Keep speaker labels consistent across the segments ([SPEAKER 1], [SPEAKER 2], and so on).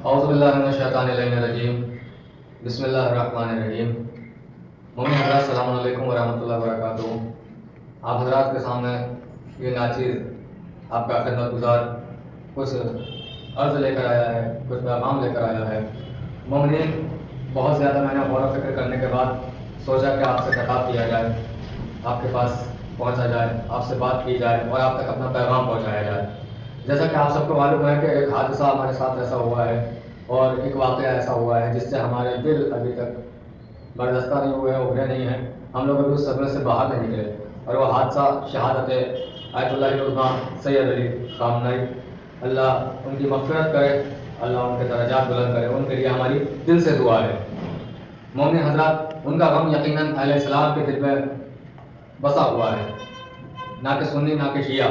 [SPEAKER 1] اعوذ باللہ من الشیطان الرجیم بسم اللہ الرحمن الرحیم۔ مومن حضرات السلام علیکم ورحمۃ اللہ وبرکاتہ۔ آپ حضرات کے سامنے یہ ناچیز آپ کا خدمت گزار کچھ عرض لے کر آیا ہے، کچھ پیغام لے کر آیا ہے۔ مومنین، بہت زیادہ میں نے غور و فکر کرنے کے بعد سوچا کہ آپ سے خطاب کیا جائے، آپ کے پاس پہنچا جائے، آپ سے بات کی جائے اور آپ تک اپنا پیغام پہنچایا جائے۔ جیسا کہ آپ سب کو معلوم ہے کہ ایک حادثہ ہمارے ساتھ ایسا ہوا ہے اور ایک واقعہ ایسا ہوا ہے جس سے ہمارے دل ابھی تک بردستہ نہیں ہوئے ہیں، ابھرے نہیں ہیں، ہم لوگ ابھی اس صدمے سے باہر نہیں نکلے۔ اور وہ حادثہ شہادت آیت اللہ عظمیٰ سید علی خامنئی، اللہ ان کی مغفرت کرے، اللہ ان کے درجات بلند کرے، ان کے لیے ہماری دل سے دعا ہے۔ مومن حضرات، ان کا غم یقیناً اہل اسلام کے دل میں بسا ہوا ہے، نہ کہ سنی نہ کہ شیعہ،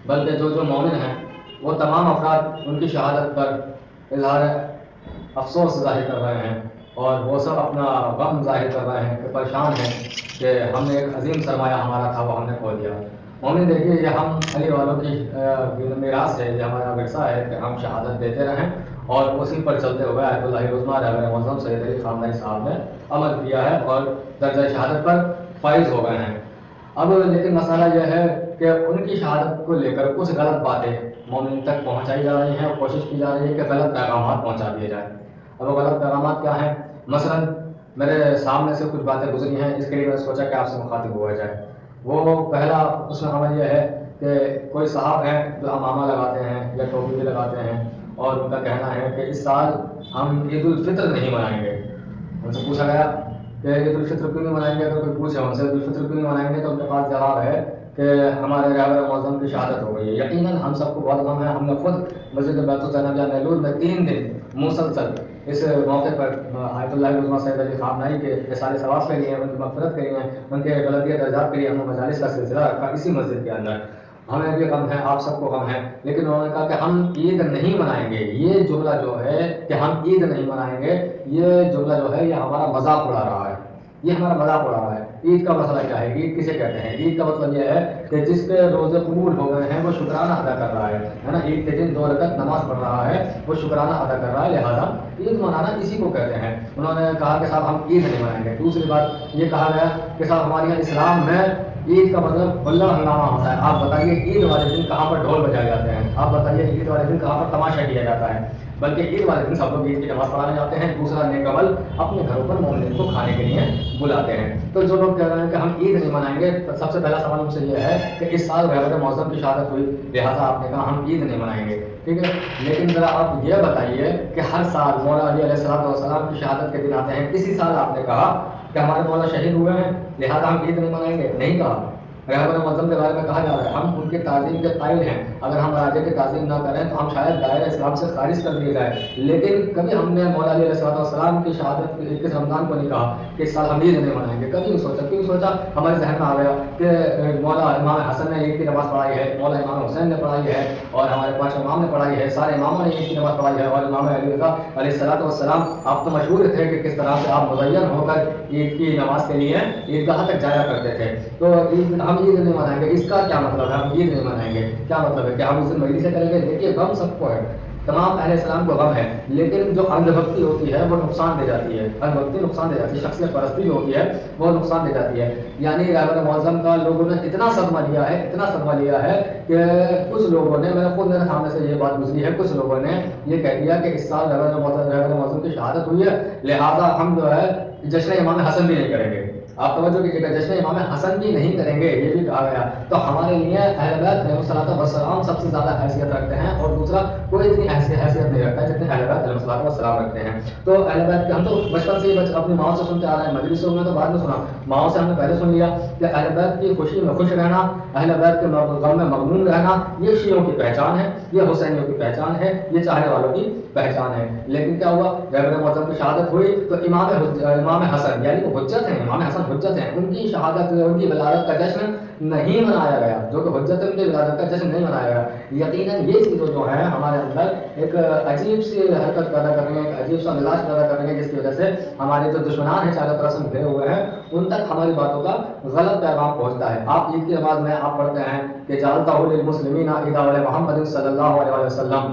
[SPEAKER 1] بلکہ جو مومن ہیں وہ تمام افراد ان کی شہادت پر اظہار افسوس ظاہر کر رہے ہیں اور وہ سب اپنا غم ظاہر کر رہے ہیں کہ پریشان ہیں کہ ہم نے ایک عظیم سرمایہ ہمارا تھا وہ ہم نے کھو دیا۔ مومن دیکھیے، یہ ہم علی والوں کی میراث ہے، یہ ہمارا ورثہ ہے کہ ہم شہادت دیتے رہیں اور اسی پر چلتے ہوئے آیت اللہ عظمیٰ رہبر معظم سید علی خامنئی صاحب نے عمل کیا ہے اور درجہ شہادت پر فائز ہو گئے ہیں۔ اب لیکن مسئلہ یہ ہے کہ ان کی شہادت کو لے کر کچھ غلط باتیں مومن تک پہنچائی جا رہی ہیں اور کوشش کی جا رہی ہے کہ غلط پیغامات پہنچا دیے جائیں۔ اب وہ غلط پیغامات کیا ہیں؟ مثلاً میرے سامنے سے کچھ باتیں گزری ہیں، اس کے لیے میں نے سوچا کہ آپ سے مخاطب ہوا جائے۔ وہ پہلا اس میں عمل یہ ہے کہ کوئی صاحب ہیں جو امامہ لگاتے ہیں یا ٹوپی بھی لگاتے ہیں اور ان کا کہنا ہے کہ اس سال ہم عید الفطر نہیں منائیں گے۔ ان سے پوچھا گیا کہ عید الفطر کیوں نہیں منائیں گے؟ اگر کوئی پوچھے ان سے عید الفطر کیوں نہیں منائیں گے تو ان کے پاس جواب ہے کہ ہمارے رہبر معظم کی شہادت ہو گئی ہے۔ یقیناً ہم سب کو بہت غم ہے، ہم نے خود مسجد بیت الزینب نیلور میں 3 دن مسلسل اس موقع پر آیت اللہ عظمیٰ سید علی خامنئی کے احسان ثواب کے لیے، ان کی مغفرت کے لیے، ان کے غلطیہ درجات کے لیے ہم نے مجالس کا سلسلہ رکھا اسی مسجد کے اندر۔ ہمیں بھی غم ہے، آپ سب کو غم ہے، لیکن انہوں نے کہا کہ ہم عید نہیں منائیں گے۔ یہ جملہ جو ہے کہ ہم عید نہیں منائیں گے، یہ جملہ جو ہے یہ ہمارا مذاق اڑا رہا ہے، یہ ہمارا مذاق اڑا رہا ہے۔ عید کا مسئلہ کیا ہے؟ عید کسے کہتے ہیں؟ عید کا مطلب یہ ہے کہ جس کے روزے قبول ہو گئے ہیں وہ شکرانہ ادا کر رہا ہے نا۔ عید کے دن 2 رکعت نماز پڑھ رہا ہے، وہ شکرانہ ادا کر رہا ہے، لہٰذا عید منانا اسی کو کہتے ہیں۔ انہوں نے کہا کہ صاحب ہم عید نہیں منائیں گے۔ دوسری بات یہ کہا گیا کہ صاحب ہمارے یہاں اسلام میں عید کا مطلب اللہ ہنگامہ ہوتا ہے۔ آپ بتائیے عید والے دن کہاں پر ڈھول بجائے جاتے ہیں؟ آپ بتائیے عید والے دن کہاں پر تماشا کیا جاتا ہے؟ بلکہ عید والے دن سب لوگ عید کی نماز پڑھانے جاتے ہیں۔ دوسرا نیک عمل اپنے گھروں پر مومنین کو کھانے کے لیے بلاتے ہیں۔ تو جو لوگ کہہ رہے ہیں کہ ہم عید نہیں منائیں گے، سب سے پہلا سوال ان سے یہ ہے کہ اس سال رہبر معظم کی شہادت ہوئی، لہٰذا آپ نے کہا ہم عید نہیں منائیں گے، ٹھیک ہے؟ لیکن ذرا آپ یہ بتائیے کہ ہر سال مولا علی علیہ السلام کی شہادت کے دن آتے ہیں، اسی سال آپ نے کہا کہ ہمارے مولا شہید ہوئے ہیں لہٰذا ہم عید نہیں منائیں گے؟ نہیں کہا۔ رہبر معظم کے بارے میں کہا جا رہا ہے ہم ان کی تعظیم کے قائل ہیں، اگر ہم راجے کی تعظیم نہ کریں تو ہم شاید دائرہ اسلام سے خارج کر دیے جائیں، لیکن کبھی ہم نے مولا علیہ السلام کی شہادت 21 رمضان کو نہیں کہا کہ اس سال ہم عید نہیں منائیں گے۔ کبھی نہیں سوچا، کیوں سوچا؟ ہمارے ذہن میں آ گیا کہ مولا امام حسن نے عید کی نماز پڑھائی ہے، مولا امام حسین نے پڑھائی ہے اور ہمارے 5 امام نے پڑھائی ہے، سارے اماموں نے عید کی نماز پڑھائی ہے، اور امام علی رضا علیہ السلام آپ تو مشہور تھے کہ کس طرح سے آپ مزین ہو کر عید کی نماز کے لیے عیدگاہ تک جایا کرتے تھے۔ تو ہم عید نہیں منائیں گے، اس کا کیا مطلب ہے؟ ہم عید نہیں منائیں گے کیا مطلب ہے کہ ہم اس دن مجلس سے کریں گے؟ دیکھیے غم سب کو ہے، تمام اہل اسلام کو غم ہے، لیکن جو اندھ بھکتی ہوتی ہے وہ نقصان دے جاتی ہے، اندھ بھکتی نقصان دے جاتی ہے، شخصیت پرستی جو ہوتی ہے وہ نقصان دے جاتی ہے۔ یعنی رہبر معظم کا لوگوں نے اتنا صدمہ لیا ہے، اتنا صدمہ لیا ہے کہ کچھ لوگوں نے، میں نے خود میرے سامنے سے یہ بات گزری ہے، کچھ لوگوں نے یہ کہہ دیا کہ اس سال رہبر معظم کی شہادت ہوئی ہے لہٰذا ہم جو ہے جشن امام حسن بھی نہیں کریں گے۔ آپ توجہ کیجیے گا، جشن امام حسن بھی نہیں کریں گے یہ بھی کہا گیا۔ تو ہمارے لیے اہل بیت علیہ الصلوۃ والسلام سب سے زیادہ حیثیت رکھتے ہیں اور دوسرا کوئی اتنی حیثیت نہیں رکھتا جتنے اہل بیت علیہ الصلوۃ والسلام رکھتے ہیں۔ تو اہل بیت کے ہم تو بچپن سے ہی اپنی ماؤں سے سنتے آ رہے ہیں، مجلسوں میں تو بعد میں سنا، ماؤں سے ہم نے پہلے سن لیا کہ اہل بیت کی خوشی میں خوش رہنا، اہل بیت کے غم میں مغموم رہنا یہ شیعوں کی پہچان ہے، یہ حسینیوں کی پہچان ہے، یہ چاہنے والوں کی پہچان ہے۔ لیکن کیا ہوا؟ رہبر معظم کی شہادت ہوئی تو امام حسن یعنی وہ حجت ہیں، امام حسن حجت ہیں، ان کی شہادت ان کی ولادت کا جشن نہیں منایا گیا، جو کہ حجت ان کی ولادت کا جشن نہیں منایا گیا۔ یقیناً یہ چیزیں جو ہیں ہمارے اندر ایک عجیب سی حرکت پیدا کر رہی ہیں، ایک عجیب سا مزاج پیدا کر رہی ہیں، جس کی وجہ سے ہمارے جو دشمنان ہیں چاروں طرف سے گھرے ہوئے ہیں ان تک ہماری باتوں کا غلط پیغام پہنچتا ہے۔ آپ عید کی نماز میں آپ پڑھتے ہیں کہ جعلتہ للمسلمین عید محمد صلی اللہ علیہ وسلم،